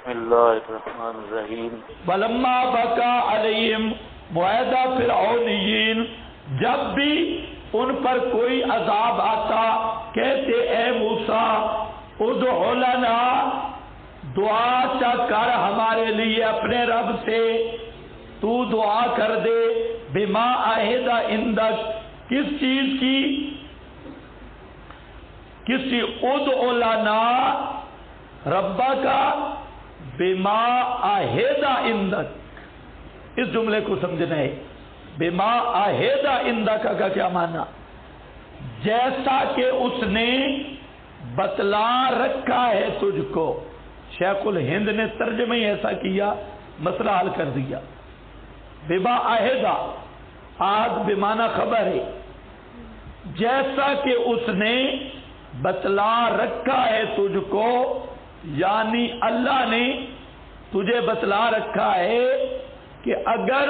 اللہ الرحمن الرحیم ولما بقا علیہم معاہدہ فرعونیین، جب بھی ان پر کوئی عذاب آتا کہتے اے موسیٰ ادع لنا، دعا چا کر ہمارے لیے اپنے رب سے، تو دعا کر دے، بما عہد عندک، کس چیز کی، کسی ادع لنا ربا کا بما عہد عندک، اس جملے کو سمجھنا ہے۔ بما عہد عندک کا کیا معنی؟ جیسا کہ اس نے بتلا رکھا ہے تجھ کو۔ شیخ الہند نے ترجمہ ہی ایسا کیا، مسئلہ حل کر دیا۔ بما عہد، عہد بمعنی خبر ہے، جیسا کہ اس نے بتلا رکھا ہے تجھ کو، یعنی اللہ نے تجھے بتلا رکھا ہے کہ اگر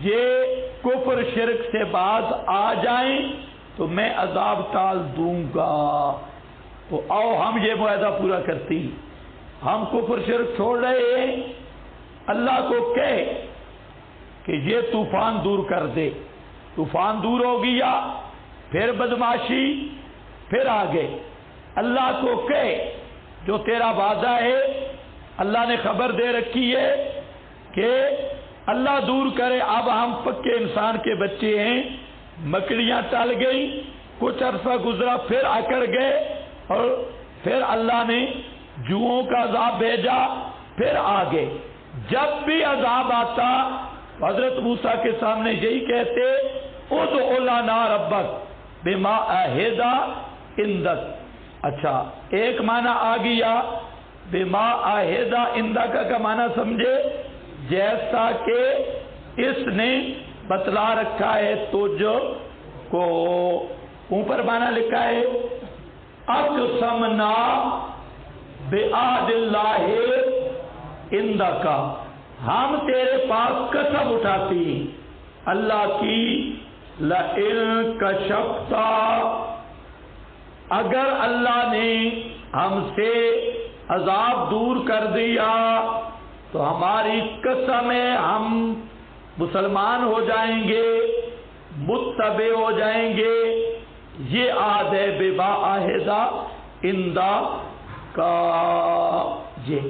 یہ کفر شرک سے باز آ جائیں تو میں عذاب ٹال دوں گا۔ تو آؤ ہم یہ معاہدہ پورا کرتی، ہم کفر شرک چھوڑ رہے ہیں، اللہ کو کہے کہ یہ طوفان دور کر دے، طوفان دور ہو گیا، پھر بدماشی، پھر آگے اللہ کو کہے جو تیرا وعدہ ہے، اللہ نے خبر دے رکھی ہے کہ اللہ دور کرے، اب ہم پکے انسان کے بچے ہیں، مکڑیاں ٹل گئی، کچھ عرصہ گزرا، پھر اکڑ گئے، اور پھر اللہ نے جوؤں کا عذاب بھیجا، پھر آگے جب بھی عذاب آتا حضرت موسیٰ کے سامنے یہی کہتے ادع لنا ربک بما عہد عندک۔ اچھا، ایک معنی آ گیا، بما عہد عندک کا معنی سمجھے، جیسا کہ اس نے بتلا رکھا ہے تجھ کو۔ اوپر معنی لکھا ہے اقسمنا بعہد اللہ عندک، ہم تیرے پاس قسم اٹھاتی اللہ کی، لئن کشفت، اگر اللہ نے ہم سے عذاب دور کر دیا تو ہماری قسم ہے ہم مسلمان ہو جائیں گے، متبع ہو جائیں گے۔ یہ عہد ہے بما عہد عندک کا۔ یہ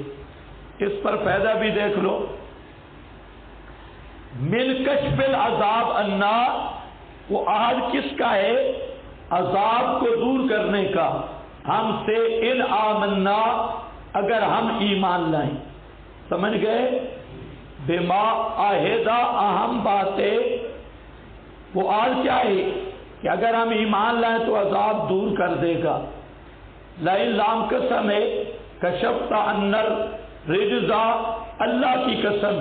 اس پر فائدہ بھی دیکھ لو، من کشف العذاب عنا، وہ عہد کس کا ہے؟ عذاب کو دور کرنے کا، ہم سے، ان آمنا، اگر ہم ایمان لائیں۔ سمجھ گئے؟ بما عہد، اہم بات ہے، وہ عہد کیا ہے کہ اگر ہم ایمان لائیں تو عذاب دور کر دے گا۔ لئن لام قسم ہے، کشفت عنا الرجز، اللہ کی قسم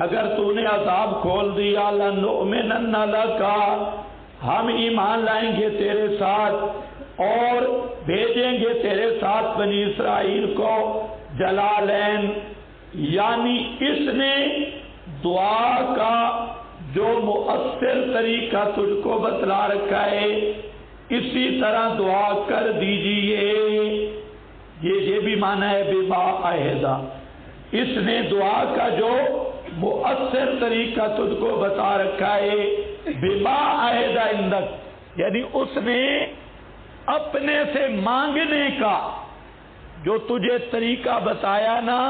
اگر تو نے عذاب کھول دیا، لنؤمنن لک، ہم ایمان لائیں گے تیرے ساتھ اور بھیجیں گے تیرے ساتھ بنی اسرائیل کو جلالین، یعنی اس نے دعا کا جو مؤثر طریقہ تجھ کو بتلا رکھا ہے اسی طرح دعا کر دیجئے۔ یہ بھی معنی ہے بما عہد، اس نے دعا کا جو مؤثر طریقہ تجھ کو بتا رکھا ہے، بما عہد عندک، یعنی اس نے اپنے سے مانگنے کا جو تجھے طریقہ بتایا نا،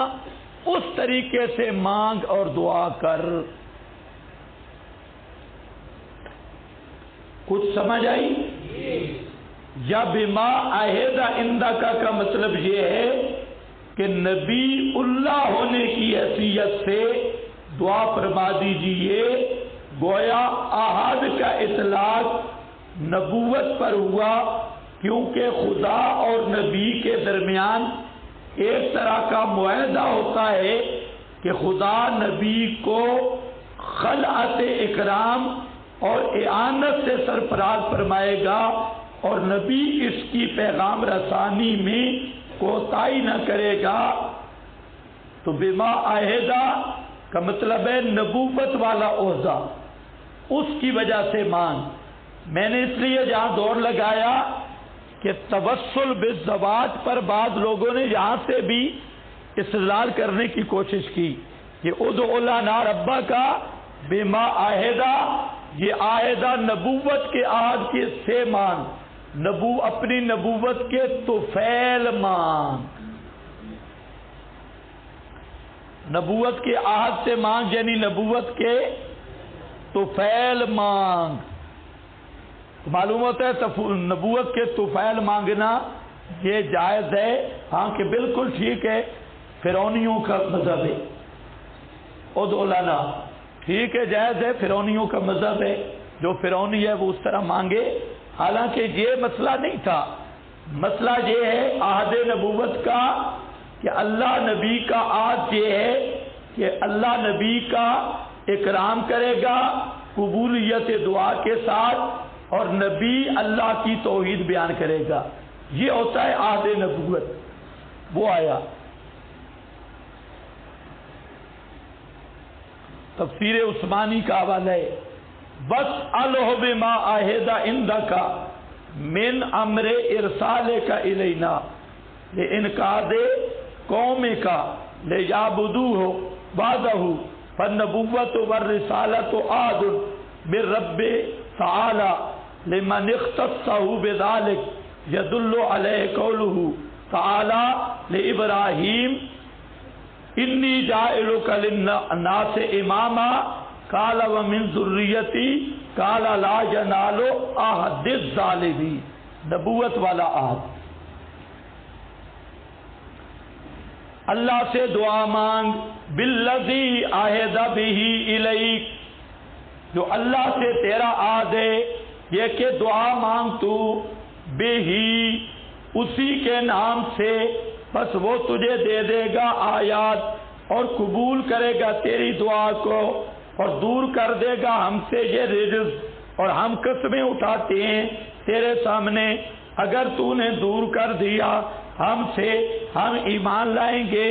اس طریقے سے مانگ اور دعا کر۔ کچھ سمجھ آئی؟ یا بما عہد عندک کا مطلب یہ ہے کہ نبی اللہ ہونے کی حیثیت سے دعا فرما دیجئے، گویا عہد کا اطلاق نبوت پر ہوا، کیونکہ خدا اور نبی کے درمیان ایک طرح کا معاہدہ ہوتا ہے کہ خدا نبی کو خلعت اکرام اور اعانت سے سرفراز فرمائے گا اور نبی اس کی پیغام رسانی میں کوتاہی نہ کرے گا۔ تو بما عہدہ کا مطلب ہے نبوت والا عہدہ، اس کی وجہ سے مانگ۔ میں نے اس لیے جہاں دور لگایا کہ توسل بالزواج پر بعض لوگوں نے یہاں سے بھی استدلال کرنے کی کوشش کی کہ ادعو لنا ربک بما عہدہ، یہ عہدہ نبوت کے عہد کے سے مانگ، اپنی نبوت کے طفیل مانگ، نبوت کے عہد سے مانگ یعنی نبوت کے طفیل مانگ۔ معلوم ہوتا ہے نبوت کے طفیل مانگنا یہ جائز ہے، ہاں کہ بالکل ٹھیک ہے، فرعونیوں کا مذہب ہے ادعو لنا، ٹھیک ہے جائز ہے، فرعونیوں کا مذہب ہے، جو فرعونی ہے وہ اس طرح مانگے، حالانکہ یہ مسئلہ نہیں تھا، مسئلہ یہ ہے عہد نبوت کا کہ اللہ نبی کا عہد یہ ہے کہ اللہ نبی کا اکرام کرے گا قبولیت دعا کے ساتھ، اور نبی اللہ کی توحید بیان کرے گا، یہ ہوتا ہے عہد نبوت۔ وہ آیا تفسیر عثمانی کا حوالہ ہے، بس الہ بما عہد عندک من امر ارسالک الینا لانقاذ قومک لیعبدوہ وحدہ فالنبوۃ والرسالۃ عہد من رب تعالی لمن اختصہ بذلک یدل علیہ قولہ تعالی لابراہیم انی جاعلک للناس اماما قال ومن ذریتی قال لا ینال عہد الظالمین، نبوت والا عہد۔ اللہ سے دعا مانگ بالذی عہد بہ الیک، جو اللہ سے تیرا عہد ہے یہ کہ دعا مانگ تو بہی، اسی کے نام سے، بس وہ تجھے دے دے گا آیات اور قبول کرے گا تیری دعا کو اور دور کر دے گا ہم سے یہ رجز، اور ہم قسمیں اٹھاتے ہیں تیرے سامنے اگر تو نے دور کر دیا ہم سے ہم ایمان لائیں گے،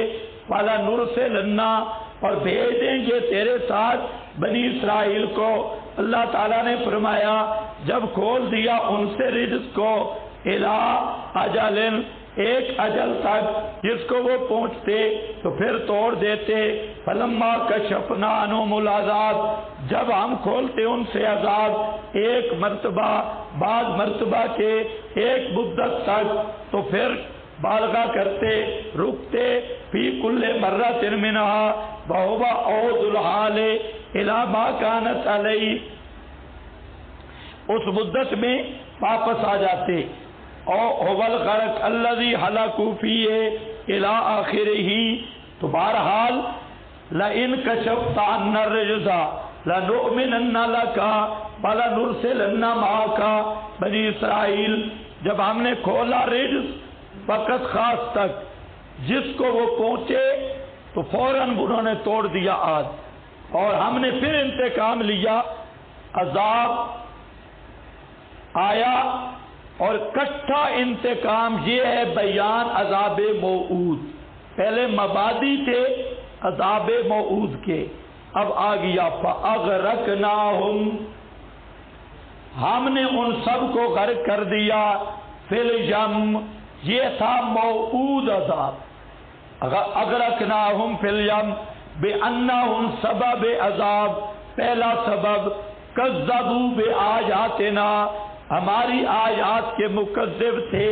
والا نرسلنا، اور بھیج دیں گے تیرے ساتھ بنی اسرائیل کو۔ اللہ تعالیٰ نے فرمایا جب کھول دیا ان سے رزق کو، الی اجل، ایک اجل تک جس کو وہ پہنچتے تو پھر توڑ دیتے، فلما کشفنا عنہم العذاب، جب ہم کھولتے ان سے عذاب ایک مرتبہ بعد مرتبہ کے ایک مدت تک، تو پھر بالغہ کرتے رکتے، فی کل مرۃ منھا وہو عود الحال الی ما کانت علیہ، اس مدت میں واپس آ جاتے، او الغرق الذی ہلاکوا فیہ الی آخرہ، تو بہرحال لئن کشفت عنا الرجز لنؤمنن لک ولنرسلن معک بنی اسرائیل، جب ہم نے کھولا رجز وقت خاص تک جس کو وہ پہنچے تو فوراً انہوں نے توڑ دیا عہد، اور ہم نے پھر انتقام لیا، عذاب آیا، اور کٹھا انتقام یہ ہے بیان عذاب موعود، پہلے مبادی تھے عذاب موعود کے، اب آ گیا فاغرقناہم، ہم نے ان سب کو غرق کر دیا، فی الیم، یہ تھا موعود عذاب، اغرقناہم فی الیم بانہم سبب عذاب، پہلا سبب کذبوا بآیاتنا، ہماری آیات کے مکذب تھے،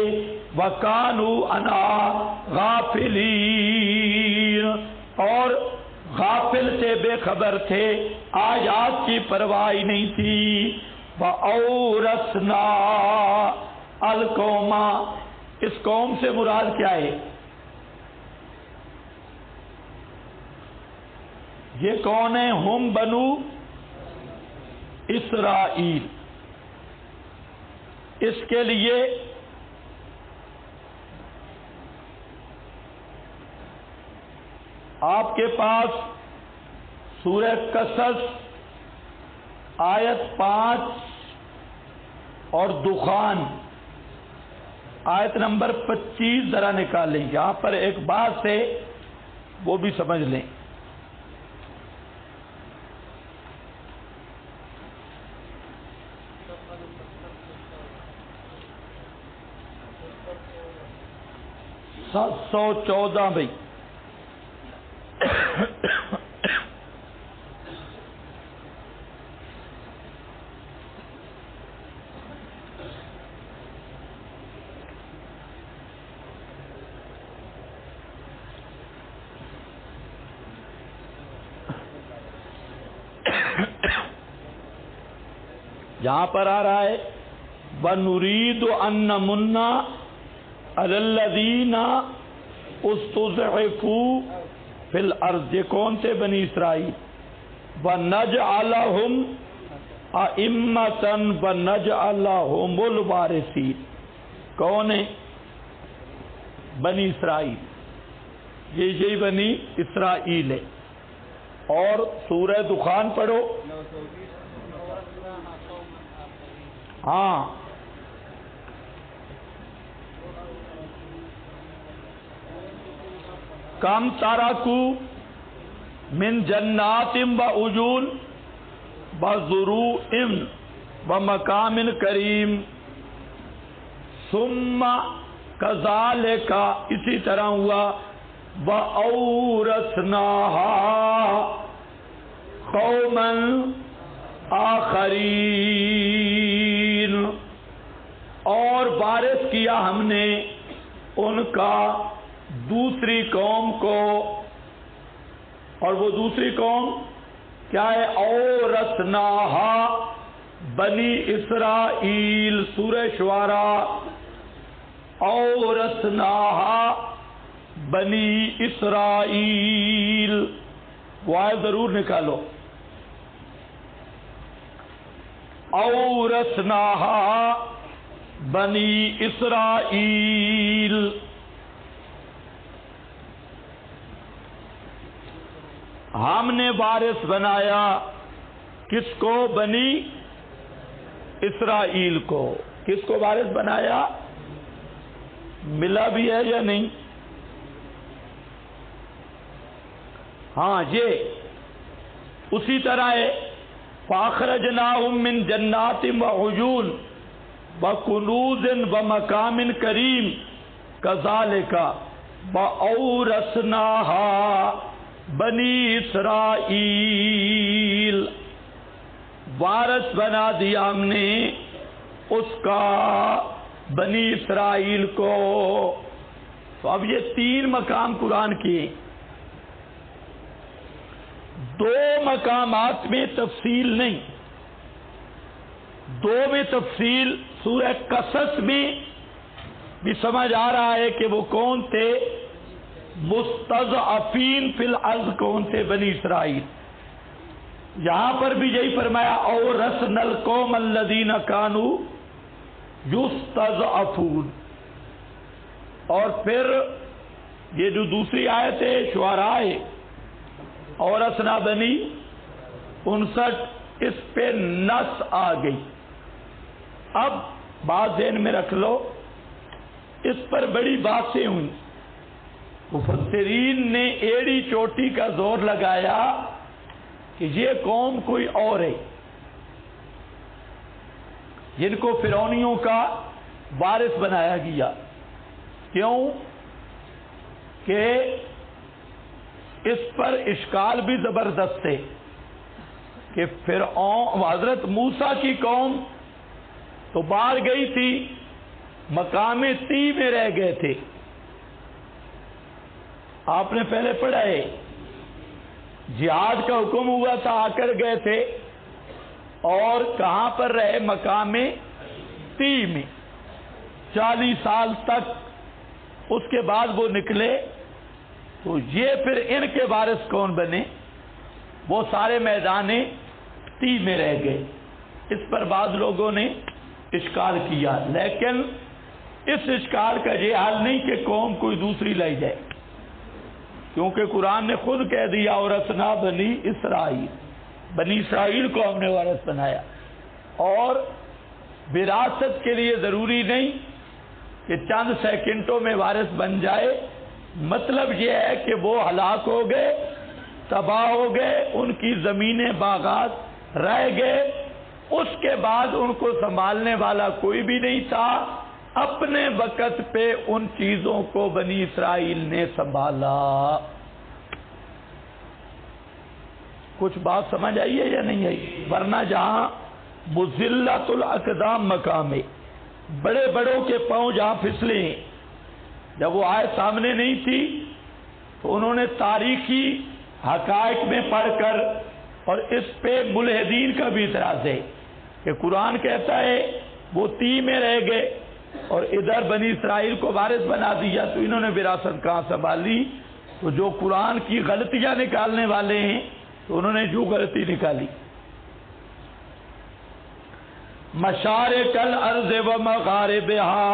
وَكَانُوا عَنْهَا غافلین، اور غافل سے بے خبر تھے، آیات کی پرواہ نہیں تھی، وَأَوْرَثْنَا الْقَوْمَ، اس قوم سے مراد کیا ہے؟ یہ کون ہیں؟ ہم بنو اسرائیل۔ اس کے لیے آپ کے پاس سورہ قصص آیت 5 اور دخان آیت نمبر 25 ذرا نکالیں، یہاں پر ایک بات ہے وہ بھی سمجھ لیں۔ سو 14 بھائی یہاں پر آ رہا ہے وَنُرِيدُ أَن نَّمُنَّ عَلَى الَّذِينَ اسْتُضْعِفُوا فِي الْأَرْضِ، یہ کون تھے؟ بنی اسرائیل. وَنَجْعَلَهُمْ أَئِمَّةً وَنَجْعَلَهُمُ الْوَارِثِينَ. کون ہے؟ بنی اسرائیل. یہی بنی اسرائیل ہے. اور سورہ دخان پڑھو. ہاں کم تارکو من جنات وعیون وزروع ومقام کریم ثم کذالک، اسی طرح ہوا وَأَوْرَثْنَاهَا قَوْمًا آخرین، اور وارث کیا ہم نے ان کا دوسری قوم کو. اور وہ دوسری قوم کیا ہے؟ اورثناہا بنی اسرائیل. سورہ شعراء اورثناہا بنی اسرائیل. وہ آیت ضرور نکالو. اورثناہا بنی اسرائیل. ہم نے وارث بنایا کس کو؟ بنی اسرائیل کو. کس کو وارث بنایا؟ ملا بھی ہے یا نہیں؟ ہاں یہ اسی طرح ہے فَأَخْرَجْنَاهُم مِّن جَنَّاتٍ وَعُيُونٍ وَكُنُوزٍ وَمَقَامٍ كَرِيمٍ كَذَلِكَ وَأَوْرَثْنَاهَا بنی اسرائیل. وارث بنا دیا ہم نے اس کا بنی اسرائیل کو. تو اب یہ 3 مقام قرآن کیے. 2 مقامات میں تفصیل نہیں. 2 میں تفصیل سورہ قصص میں بھی سمجھ آ رہا ہے کہ وہ کون تھے؟ مستضعفین فی الارض کون تھے؟ بنی اسرائیل. یہاں پر بھی یہی فرمایا اورثنا القوم الذین کانوا یستضعفون. اور پھر یہ جو دوسری آیت ہے شعراء ہے اورثنا بنی 59، اس پہ نص آ گئی. اب بات ذہن میں رکھ لو، اس پر بڑی باتیں ہوئی. مفسرین نے ایڑی چوٹی کا زور لگایا کہ یہ قوم کوئی اور ہے جن کو فرعونیوں کا وارث بنایا گیا. کیوں؟ کہ اس پر اشکال بھی زبردست ہے کہ فرعون حضرت موسیٰ کی قوم تو باہر گئی تھی، مقام تی میں رہ گئے تھے. آپ نے پہلے پڑھا ہے جہاد کا حکم ہوا تھا، آ کر گئے تھے اور کہاں پر رہے؟ مقام تی میں 40 سال تک. اس کے بعد وہ نکلے تو یہ پھر ان کے وارث کون بنے؟ وہ سارے میدان تی میں رہ گئے. اس پر بعض لوگوں نے اشکال کیا، لیکن اس اشکال کا یہ حل نہیں کہ قوم کوئی دوسری لائی جائے، کیونکہ قرآن نے خود کہہ دیا اورثنا بنی اسرائیل. بنی اسرائیل کو ہم نے وارث بنایا. اور وراثت کے لیے ضروری نہیں کہ چند سیکنڈوں میں وارث بن جائے. مطلب یہ ہے کہ وہ ہلاک ہو گئے، تباہ ہو گئے، ان کی زمینیں باغات رہ گئے، اس کے بعد ان کو سنبھالنے والا کوئی بھی نہیں تھا. اپنے وقت پہ ان چیزوں کو بنی اسرائیل نے سنبھالا. کچھ بات سمجھ آئی ہے یا نہیں آئی؟ ورنہ جہاں مذلت الاقدام مقام ہے، بڑے بڑوں کے پاؤں جہاں پھسلے ہیں، جب وہ آیت سامنے نہیں تھی تو انہوں نے تاریخی حقائق میں پڑھ کر، اور اس پہ ملحدین کا بھی اعتراض ہے کہ قرآن کہتا ہے وہ تی میں رہ گئے اور ادھر بنی اسرائیل کو وارث بنا دیا، تو انہوں نے وراثت کہاں سنبھالی؟ تو جو قرآن کی غلطیاں نکالنے والے ہیں تو انہوں نے جو غلطی نکالی۔ مشارق الارض و مغاربہا،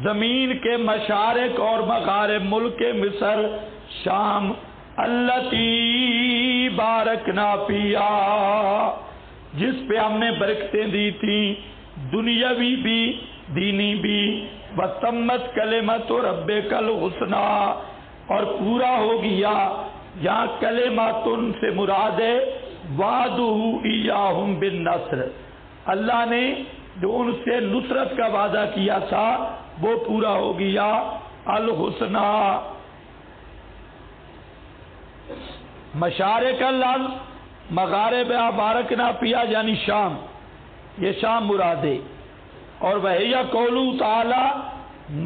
زمین کے مشارق اور مغارب، ملک مصر، شام، التی بارکنا فیہا، جس پہ ہم نے برکتیں دی تھیں، دنیاوی بھی دینی بھی، وتمت کلمۃ ربک الحسنی، اور پورا ہو گیا، یہاں کلماتن سے مراد ہے وعدہ ایاہم بالنصر، اللہ نے جو ان سے نصرت کا وعدہ کیا تھا وہ پورا ہو گیا، الحسنی۔ مشارق الارض مغارب بارکنا فیہا یعنی شام، یہ شام مراد ہے، اور وہی قولہ تعالی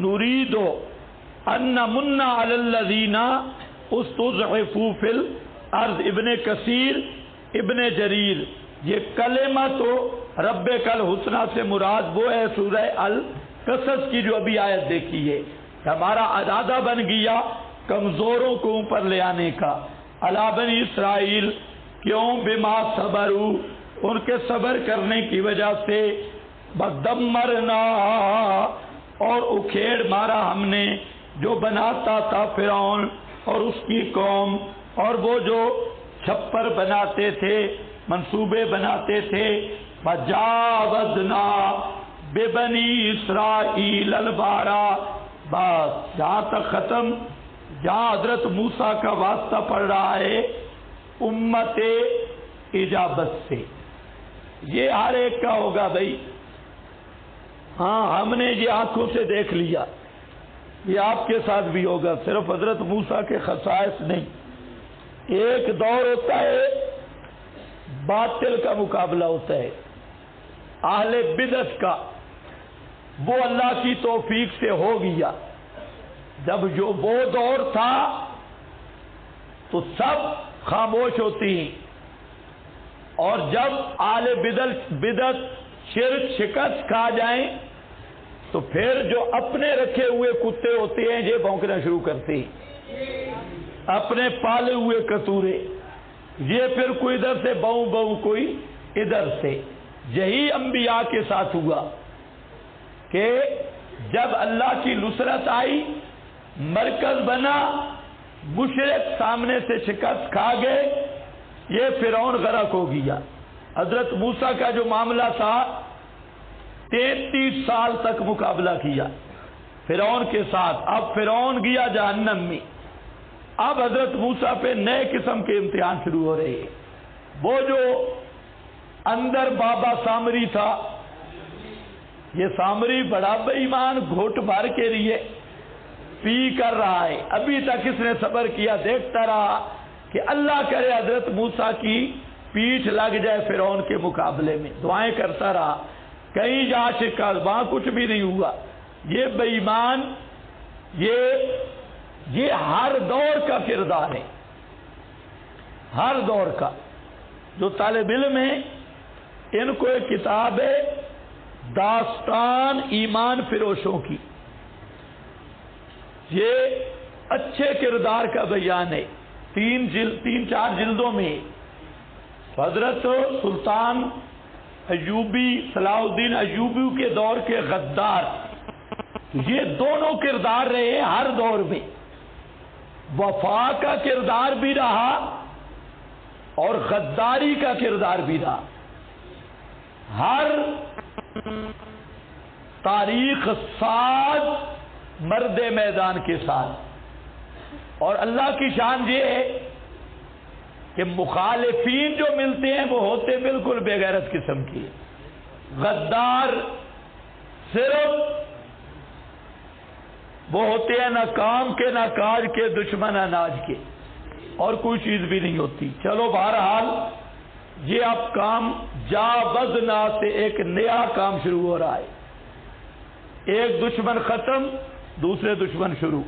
نرید ان نمن علی الذین استضعفوا فی الارض، ابن کثیر، ابن جریر، یہ کلمہ تو ربک الحسنی سے مراد وہ ہے سورہ القصص کی جو ابھی آیت دیکھی ہے، ہمارا ارادہ بن گیا کمزوروں کو اوپر لے آنے کا، علی بنی اسرائیل، کیوں؟ بما صبروا، ان کے صبر کرنے کی وجہ سے، بدمرنا، اور اکھیڑ مارا ہم نے جو بناتا تھا فرعون اور اس کی قوم، اور وہ جو چھپر بناتے تھے، منصوبے بناتے تھے، وجاوزنا ببنی اسرائیل البحر، بس جہاں تک ختم، جہاں حضرت موسیٰ کا واسطہ پڑ رہا ہے امت اجابت سے، یہ ہر ایک کا ہوگا بھائی، ہاں ہم نے یہ آنکھوں سے دیکھ لیا، یہ آپ کے ساتھ بھی ہوگا، صرف حضرت موسیٰ کے خصائص نہیں۔ ایک دور ہوتا ہے باطل کا مقابلہ ہوتا ہے، اہل بدعت کا، وہ اللہ کی توفیق سے ہو گیا، جب جو وہ دور تھا تو سب خاموش ہوتی ہیں، اور جب اہل بدعت شرک شکست کھا جائیں تو پھر جو اپنے رکھے ہوئے کتے ہوتے ہیں یہ بھونکنا شروع کرتے ہیں، اپنے پالے ہوئے کتورے، یہ پھر کوئی ادھر سے بہو بہو کوئی ادھر سے۔ یہی انبیاء کے ساتھ ہوا کہ جب اللہ کی نصرت آئی، مرکز بنا، مشرک سامنے سے شکست کھا گئے، یہ فرعون غرق ہو گیا۔ حضرت موسیٰ کا جو معاملہ تھا 33 سال تک مقابلہ کیا فرعون کے ساتھ، اب فرعون گیا جہنم میں، اب حضرت موسیٰ پہ نئے قسم کے امتحان شروع ہو رہے ہیں۔ وہ جو اندر بابا سامری تھا، یہ سامری بڑا بے ایمان، گھوٹ بھر کے لیے پی کر رہا ہے، ابھی تک اس نے صبر کیا، دیکھتا رہا کہ اللہ کرے حضرت موسیٰ کی پیٹھ لگ جائے فرعون کے مقابلے میں، دعائیں کرتا رہا، کہیں جا شکست، وہاں کچھ بھی نہیں ہوا۔ یہ بے ایمان، یہ ہر دور کا کردار ہے، ہر دور کا۔ جو طالب علم ہیں ان کو ایک کتاب ہے داستان ایمان فروشوں کی، یہ اچھے کردار کا بیان ہے، 3-4 جلدوں میں۔ حضرت سلطان ایوبی، صلاح الدین ایوبی کے دور کے غدار، یہ دونوں کردار رہے ہر دور میں، وفا کا کردار بھی رہا اور غداری کا کردار بھی رہا۔ ہر تاریخ ساز مرد میدان کے ساتھ، اور اللہ کی شان یہ ہے کہ مخالفین جو ملتے ہیں وہ ہوتے بالکل بے غیرت قسم کی، غدار صرف وہ ہوتے ہیں نہ کام کے نہ کاج کے، دشمن اناج کے۔ اور کوئی چیز بھی نہیں ہوتی. چلو بہرحال یہ اب کام جاوزنا سے ایک نیا کام شروع ہو رہا ہے. ایک دشمن ختم، دوسرے دشمن شروع.